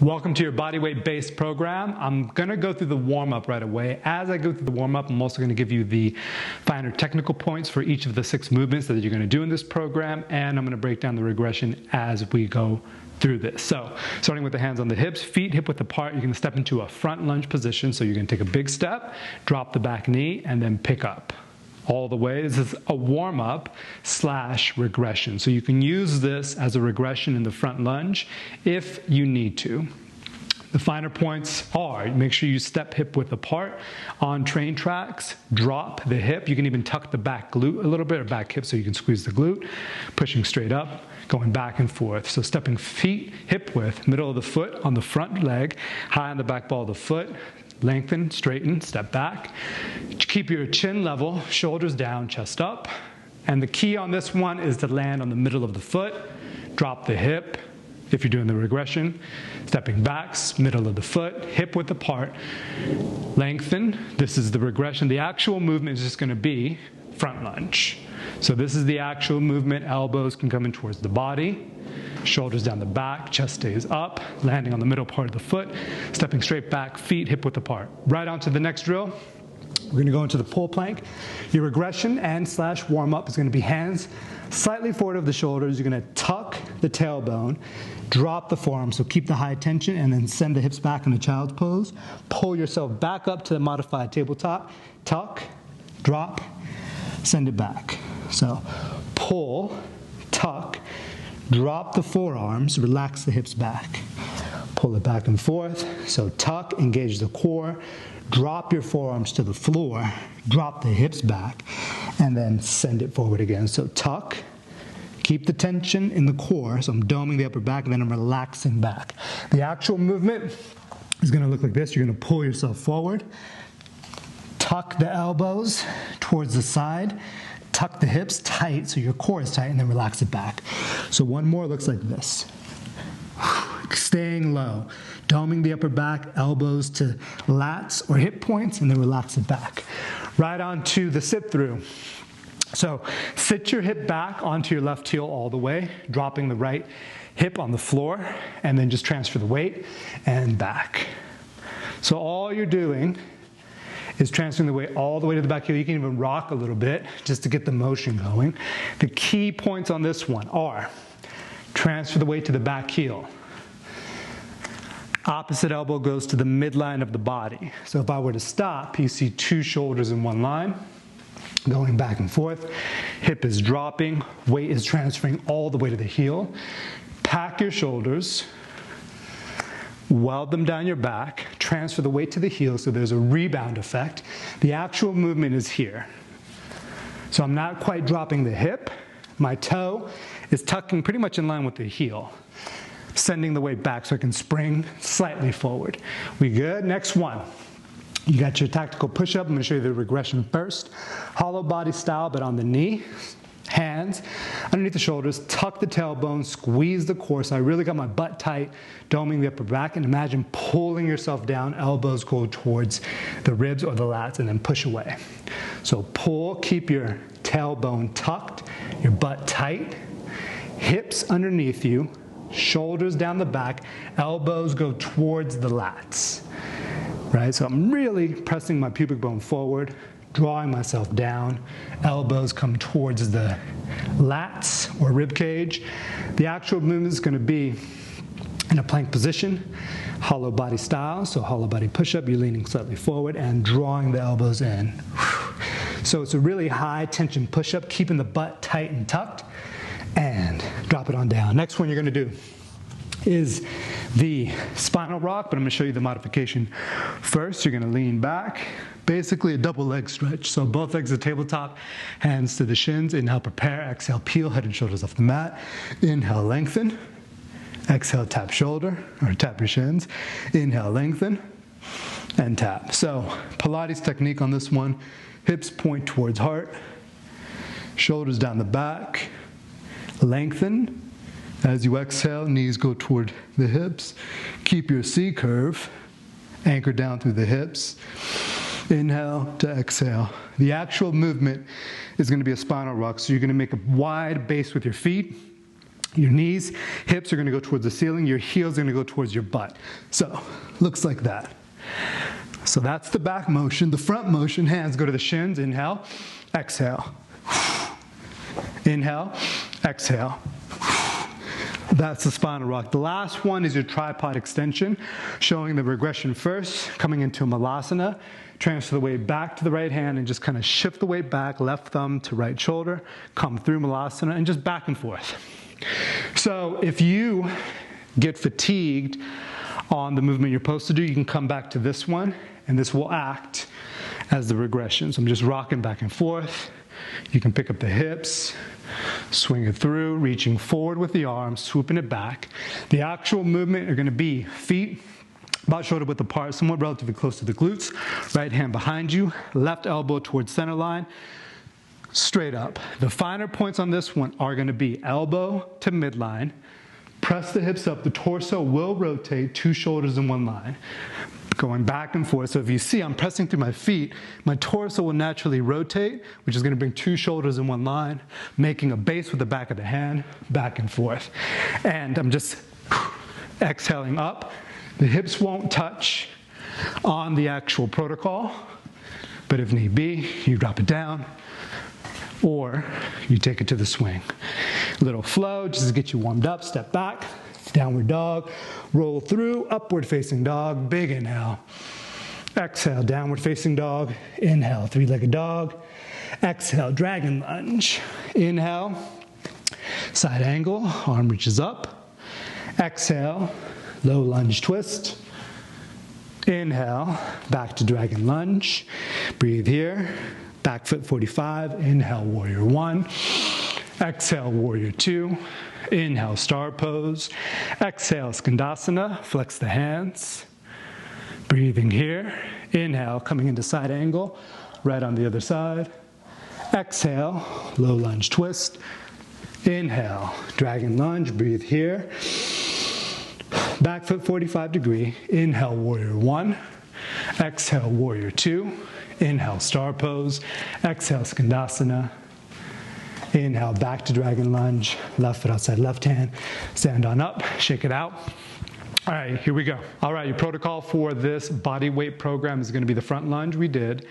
Welcome to your bodyweight based program. I'm going to go through the warm-up right away. As I go through the warm-up, I'm also going to give you the finer technical points for each of the 6 movements that you're going to do in this program, and I'm going to break down the regression as we go through this. So, starting with the hands on the hips, feet hip width apart, you're going to step into a front lunge position. So you're going to take a big step, drop the back knee, and then pick up all the way. This is a warm-up / regression. So you can use this as a regression in the front lunge if you need to. The finer points are, make sure you step hip width apart on train tracks, drop the hip. You can even tuck the back glute a little bit, or back hip, so you can squeeze the glute, pushing straight up, going back and forth. So stepping feet hip width, middle of the foot on the front leg, high on the back ball of the foot, lengthen, straighten, step back. Keep your chin level, shoulders down, chest up. And the key on this one is to land on the middle of the foot, drop the hip. If you're doing the regression, stepping back, middle of the foot, hip width apart, lengthen. This is the regression. The actual movement is just going to be front lunge. So this is the actual movement. Elbows can come in towards the body. Shoulders down the back, chest stays up, landing on the middle part of the foot, stepping straight back, feet hip width apart. Right on to the next drill. We're going to go into the pull plank. Your regression and / warm-up is going to be hands slightly forward of the shoulders. You're going to tuck the tailbone, drop the forearm, so keep the high tension, and then send the hips back in the child's pose. Pull yourself back up to the modified tabletop, tuck, drop, send it back. So pull, tuck, drop the forearms, relax the hips back. Pull it back and forth. So tuck, engage the core, drop your forearms to the floor, drop the hips back, and then send it forward again. So tuck, keep the tension in the core. So I'm doming the upper back, and then I'm relaxing back. The actual movement is going to look like this. You're going to pull yourself forward, tuck the elbows towards the side, tuck the hips tight so your core is tight, and then relax it back. So one more looks like this. Staying low, doming the upper back, elbows to lats or hip points, and then relax it back. Right on to the sit through. So sit your hip back onto your left heel all the way, dropping the right hip on the floor, and then just transfer the weight and back. So all you're doing is transferring the weight all the way to the back heel. You can even rock a little bit just to get the motion going. The key points on this one are transfer the weight to the back heel. Opposite elbow goes to the midline of the body. So if I were to stop, you see 2 shoulders in one line, going back and forth. Hip is dropping, weight is transferring all the way to the heel. Pack your shoulders, weld them down your back, transfer the weight to the heel so there's a rebound effect. The actual movement is here. So I'm not quite dropping the hip. My toe is tucking pretty much in line with the heel, sending the weight back so I can spring slightly forward. We good? Next one. You got your tactical push-up. I'm going to show you the regression first. Hollow body style, but on the knee. Hands underneath the shoulders, tuck the tailbone, squeeze the core. So I really got my butt tight, doming the upper back, and imagine pulling yourself down, elbows go towards the ribs or the lats, and then push away. So pull, keep your tailbone tucked, your butt tight, hips underneath you, shoulders down the back, elbows go towards the lats. Right? So I'm really pressing my pubic bone forward, drawing myself down, elbows come towards the lats or rib cage. The actual movement is going to be in a plank position, hollow body style, so hollow body push-up, you're leaning slightly forward and drawing the elbows in. So it's a really high tension push-up, keeping the butt tight and tucked, and drop it on down. Next one you're going to do is the spinal rock, but I'm going to show you the modification first. You're going to lean back, basically a double leg stretch. So both legs at the tabletop, hands to the shins. Inhale, prepare. Exhale, peel, head and shoulders off the mat. Inhale, lengthen. Exhale, tap shoulder, or tap your shins. Inhale, lengthen, and tap. So Pilates technique on this one. Hips point towards heart. Shoulders down the back. Lengthen. As you exhale, knees go toward the hips. Keep your C curve, anchor down through the hips. Inhale to exhale. The actual movement is going to be a spinal rock, so you're going to make a wide base with your feet. Your knees, hips are gonna go towards the ceiling. Your heels are gonna go towards your butt. So, looks like that. So that's the back motion. The front motion, hands go to the shins. Inhale, exhale. Inhale, exhale. That's the spinal rock. The last one is your tripod extension, showing the regression first, coming into a malasana. Transfer the weight back to the right hand and just kind of shift the weight back, left thumb to right shoulder, come through malasana, and just back and forth. So if you get fatigued on the movement you're supposed to do, you can come back to this one, and this will act as the regression. So I'm just rocking back and forth. You can pick up the hips, swing it through, reaching forward with the arms, swooping it back. The actual movement are going to be feet about shoulder width apart, somewhat relatively close to the glutes. Right hand behind you, left elbow towards center line, straight up. The finer points on this one are going to be elbow to midline. Press the hips up. The torso will rotate, 2 shoulders in 1 line. Going back and forth. So if you see I'm pressing through my feet, my torso will naturally rotate, which is going to bring 2 shoulders in 1 line, making a base with the back of the hand, back and forth. And I'm just exhaling up. The hips won't touch on the actual protocol, but if need be, you drop it down, or you take it to the swing. Little flow, just to get you warmed up. Step back, downward dog, roll through, upward facing dog, big inhale. Exhale, downward facing dog, inhale, 3-legged dog. Exhale, dragon lunge. Inhale, side angle, arm reaches up. Exhale, low lunge twist. Inhale, back to dragon lunge. Breathe here. Back foot 45, inhale, warrior 1. Exhale, warrior 2. Inhale, star pose. Exhale, skandasana, flex the hands. Breathing here. Inhale, coming into side angle, right on the other side. Exhale, low lunge twist. Inhale, dragon lunge, breathe here. Back foot 45 degree. Inhale, warrior 1. Exhale, warrior 2. Inhale, star pose. Exhale, skandasana. Inhale, back to dragon lunge. Left foot outside left hand. Stand on up, shake it out. All right, here we go. All right, your protocol for this body weight program is going to be the front lunge we did.